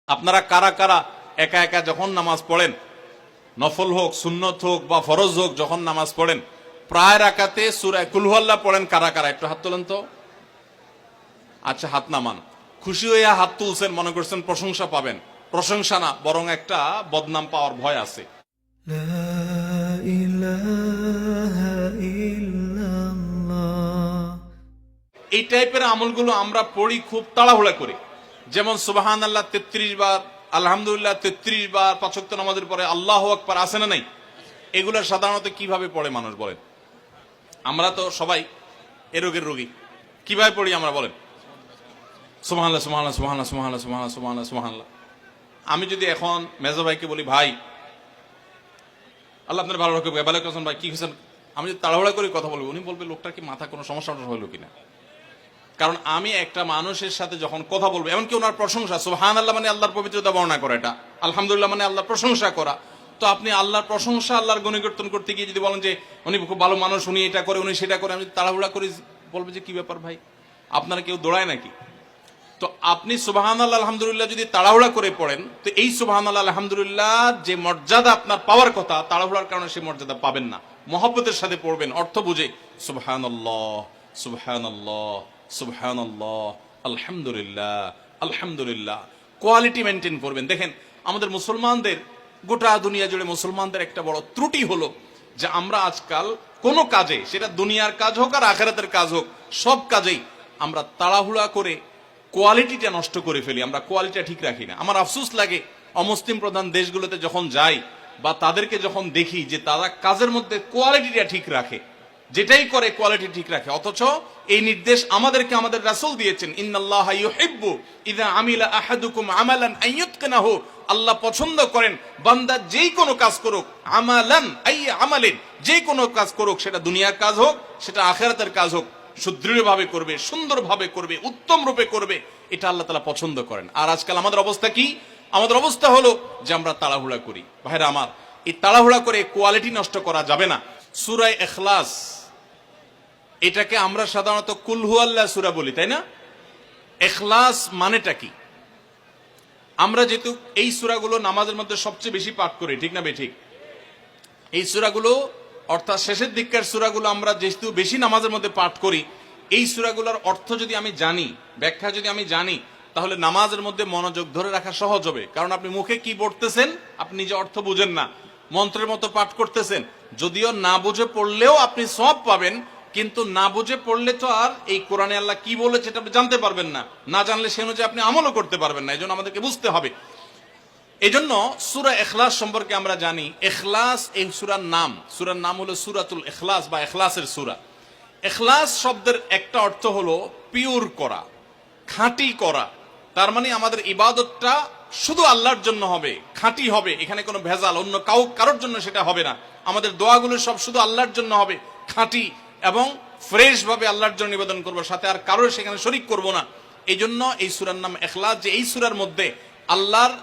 আপনারা কারা কারা একা একা যখন নামাজ পড়েন, নফল হোক, সুন্নত হোক বা ফরজ হোক, যখন নামাজ পড়েন প্রায় রাকাতে সূরা কুল হুয়াল্লাহ পড়েন কারা কারা? একটু হাত তোলেন তো। আচ্ছা, হাত নামান। খুশি হইয়া হাত তুলছেন, মনে করছেন প্রশংসা পাবেন। প্রশংসা না, বরং একটা বদনাম পাওয়ার ভয় আছে। লা ইলাহা ইল্লাল্লাহ। এই টাইপের আমলগুলো আমরা পড়ি খুব তাড়াহুড়া করে। যেমন সুবহানাল্লাহ 33 বার, আলহামদুলিল্লাহ 33 বার, 5 ওয়াক্ত নামাজের পরে আল্লাহু আকবার আছে না নাই? এগুলো সাধারণত কিভাবে পড়ে মানুষ বলেন? আমরা তো সবাই এ রোগের রোগী। কিভাবে পড়ি আমরা বলেন? সুবহানাল্লাহ সুবহানাল্লাহ সুবহানাল্লাহ সুবহানাল্লাহ সুবহানাল্লাহ সুবহানাল্লাহ সুবহানাল্লাহ। আমি যদি এখন মেজো ভাইকে বলি, ভাই আল্লাহ আপনার ভালো রাখবে, ভালো আছেন ভাই, কি হয়েছেন, আমি যদি তাড়াহুড়া করে কথা বলবো, উনি বলবে লোকটার কি মাথা কোনো সমস্যা হলো কিনা। কারণ আমি একটা মানুষের সাথে যখন কথা বলবো, এমনকি ওনার প্রশংসা, সুবহানাল্লাহ মানে আল্লাহর পবিত্রতা বর্ণনা করা, এটা আলহামদুলিল্লাহ মানে আল্লাহর প্রশংসা করা। তো আপনি আল্লাহর প্রশংসা, আল্লাহর গুণকীর্তন করতে গিয়ে যদি বলেন যে উনি খুব ভালো মানুষ, উনি এটা করে, উনি সেটা করে, আমি তাড়াহুড়া করে বলবো যে কি ব্যাপার ভাই, আপনারা কেউ দৌড়ায় নাকি? তো আপনি সুবহানাল্লাহ আলহামদুলিল্লাহ যদি তাড়াহুড়া করে পড়েন, তো এই সুবহানাল্লাহ আলহামদুলিল্লাহ যে মর্যাদা আপনার পাওয়ার কথা, তাড়াহুড়ার কারণে সেই মর্যাদা পাবেন না। মহব্বতের সাথে পড়বেন, অর্থ বুঝে। সুবহানাল্লাহ সুবহানাল্লাহ সুবহানাল্লাহ আলহামদুলিল্লাহ আলহামদুলিল্লাহ। কোয়ালিটি মেনটেন করবেন। দেখেন, আমাদের মুসলমানদের, গোটা দুনিয়া জুড়ে মুসলমানদের একটা বড় ত্রুটি হলো যে আমরা আজকাল কোনো কাজে, সেটা দুনিয়ার কাজ হোক আর আখিরাতের কাজ হোক, সব কাজেই আমরা তাড়াহুড়া করে কোয়ালিটিটা নষ্ট করে ফেলি। আমরা কোয়ালিটিটা ঠিক রাখি না। আমার আফসোস লাগে অমুসলিম প্রধান দেশগুলোতে যখন যাই বা তাদেরকে যখন দেখি যে তারা কাজের মধ্যে কোয়ালিটিটা ঠিক রাখে, যেটাই করে কোয়ালিটি ঠিক রাখে। অথচ এই নির্দেশ আমাদেরকে আমাদের রাসূল দিয়েছেন, ইন্নাল্লাহা ইউহিব্বু ইযা আমিলা আহাদুকুম আমালান আইয়ুতকিনাহু। আল্লাহ পছন্দ করেন বান্দা যেই কোনো কাজ করুক, আমালান আই আমালিন, যেই কোনো কাজ করুক, সেটা দুনিয়ার কাজ হোক, সেটা আখিরাতের কাজ হোক, সুদৃঢ়ভাবে করবে, সুন্দরভাবে করবে, উত্তম রূপে করবে। এটা আল্লাহ তাআলা পছন্দ করেন। আর আজকাল আমাদের অবস্থা কি? আমাদের অবস্থা হলো যে আমরা তাড়াহুড়া করি। ভাইরা আমার, এই তাড়াহুড়া করে কোয়ালিটি নষ্ট করা যাবে না। সূরা ইখলাস, এটাকে আমরা সাধারণত কুল হুয়াল্লাহ সূরা বলি, তাই না? ইখলাস মানেটা কি? আমরা যেহেতু এই সূরাগুলো নামাজের মধ্যে সবচেয়ে বেশি পাঠ করি, ঠিক না বেঠিক? এই সূরাগুলো অর্থাৎ শেষের দিককার সূরাগুলো আমরা যেহেতু বেশি নামাজের মধ্যে পাঠ করি, এই সূরাগুলোর অর্থ যদি আমি জানি, ব্যাখ্যা যদি আমি জানি, তাহলে নামাজের মধ্যে মনোযোগ ধরে রাখা সহজ হবে। কারণ আপনি মুখে কি পড়তেছেন, আপনি নিজে অর্থ বুঝেন না, মন্ত্রের মতো পাঠ করতেছেন। যদিও না বুঝে পড়লেও আপনি সওয়াব পাবেন, কিন্তু না বুঝে পড়লে তো আর এই কোরআনে আল্লাহ কি বলেছে এটা আপনি জানতে পারবেন না। না জানলে সে অনুযায়ী আপনি আমলও করতে পারবেন না। এই জন্য আমাদেরকে বুঝতে হবে। এই জন্য সূরা ইখলাস সম্পর্কে আমরা জানি। ইখলাস এই সূরার নাম, সূরার নাম হলো সূরাতুল ইখলাস বা ইখলাসের সূরা। ইখলাস শব্দের একটা অর্থ হলো পিওর করা, খাঁটি করা। তার মানে আমাদের ইবাদতটা শুধু আল্লাহর জন্য হবে, খাঁটি হবে, এখানে কোনো ভেজাল অন্য কারোর জন্য সেটা হবে না। আমাদের দোয়াগুলো সব শুধু আল্লাহর জন্য হবে, খাঁটি এবং ফ্রেশ ভাবে আল্লাহর জন্য নিবেদন করবো, সাথে আর কারোর সেখানে শরীক করব না। এই জন্য এই সূরার নাম ইখলাস। যে এই সূরার মধ্যে আল্লাহর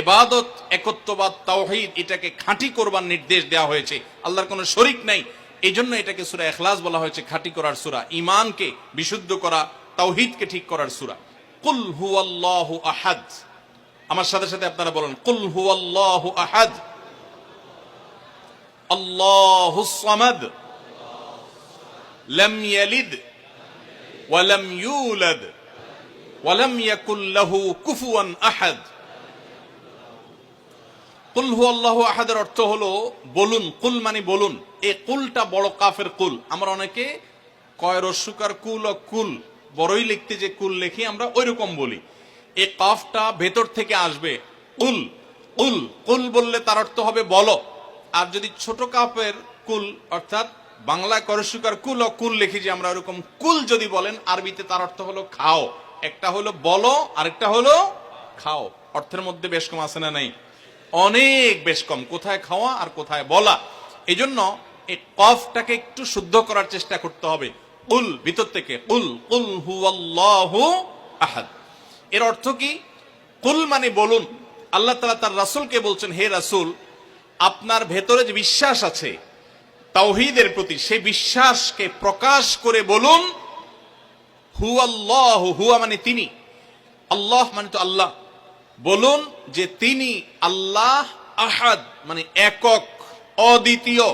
ইবাদত, একত্ববাদ, তাওহীদ, এটাকে খাঁটি করবার নির্দেশ দেওয়া হয়েছে। আল্লাহর কোনো শরীক নাই, এই জন্য এটাকে সূরা ইখলাস বলা হয়েছে, খাঁটি করার সূরা, ঈমানকে বিশুদ্ধ করা, তাওহীদকে ঠিক করার সূরা। কুল হুয়াল্লাহু আহাদ। আমার সাথে সাথে আপনারা বলেন, কুল হুয়াল্লাহু আহাদ, আল্লাহুস সামাদ, লাম ইয়ালিদ ওয়া লাম ইউলাদ ওয়া লাম ইয়াকুল লাহু কুফুয়ান আহাদ। কুল হুয়াল্লাহু আহাদের অর্থ হলো বলুন। কুল মানে বলুন। এই কুলটা বড় কাফের কুল। আমরা অনেকে কয় রস্যকার কুল ও কুল, বড়ই লিখতে যে কুল লিখি আমরা ওই রকম বলি। এই কাফটা ভেতর থেকে আসবে। কুল কুল কুল বললে তার অর্থ হবে বলো। আর যদি ছোট কাফের কুল, অর্থাৎ বাংলায় করস্যকার কুল ও কুল লিখি যে আমরা ওরকম কুল যদি বলেন, আরবিতে তার অর্থ হলো খাও। একটা হলো বলো, আরেকটা হলো খাও। অর্থের মধ্যে বেশ কম আছে না নাই? অনেক বেশ কম। কোথায় খাওয়া আর কোথায় বলা। এই জন্য এই কফটাকে একটু শুদ্ধ করার চেষ্টা করতে হবে। কুল ভিতর থেকে, কুল কুল হুয়াল্লাহু আহাদ। এর অর্থ কি? কুল মানে বলুন। আল্লাহ তাআলা তার রাসূলকে বলছেন, হে রাসূল, আপনার ভেতরে যে বিশ্বাস আছে তাওহীদের প্রতি, সেই বিশ্বাসকে প্রকাশ করে বলুন, হুয়াল্লাহু, হুয়া মানে তিনি, আল্লাহ মানে তো আল্লাহ, বলুন যে তিনি আল্লাহ আহাদ, মানে একক, অদ্বিতীয়,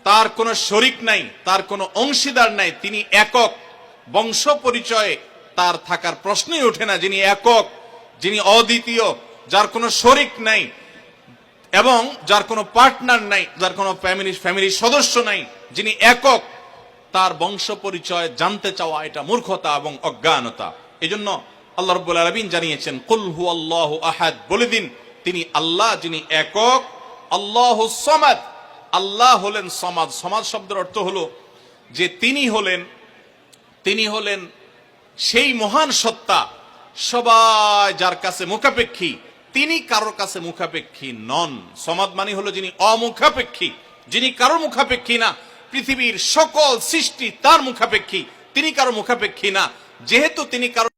তার কোনো শরিক নাই, তার কোনো অংশীদার নাই, তিনি একক। বংশ পরিচয়ে তার থাকার প্রশ্নই ওঠে না। যিনি একক, যিনি অদ্বিতীয়, যার কোনো শরিক নাই এবং যার কোনো পার্টনার নাই, যার কোনো ফ্যামিলির সদস্য নাই, যিনি একক, তার বংশ পরিচয় জানতে চাওয়া এটা মূর্খতা এবং অজ্ঞানতা। এজন্য আল্লাহ রাব্বুল আলামিন জানিয়েছেন, কুল হুয়াল্লাহু আহাদ, বলে দিন তিনি আল্লাহ যিনি একক, আল্লাহুস সামাদ, আল্লাহ হলেন সমাদ। সমাদ শব্দের অর্থ হলো যে তিনি হলেন সেই মহান সত্তা, সবাই যার কাছে মুখাপেক্ষী, তিনি কারোর কাছে মুখাপেক্ষী নন। সমাদ মানে হলো যিনি অমুখাপেক্ষী, যিনি কারোর মুখাপেক্ষী না। পৃথিবীর সকল সৃষ্টি তার মুখাপেক্ষী, তিনি কারো মুখাপেক্ষী না। যেহেতু তিনি কারো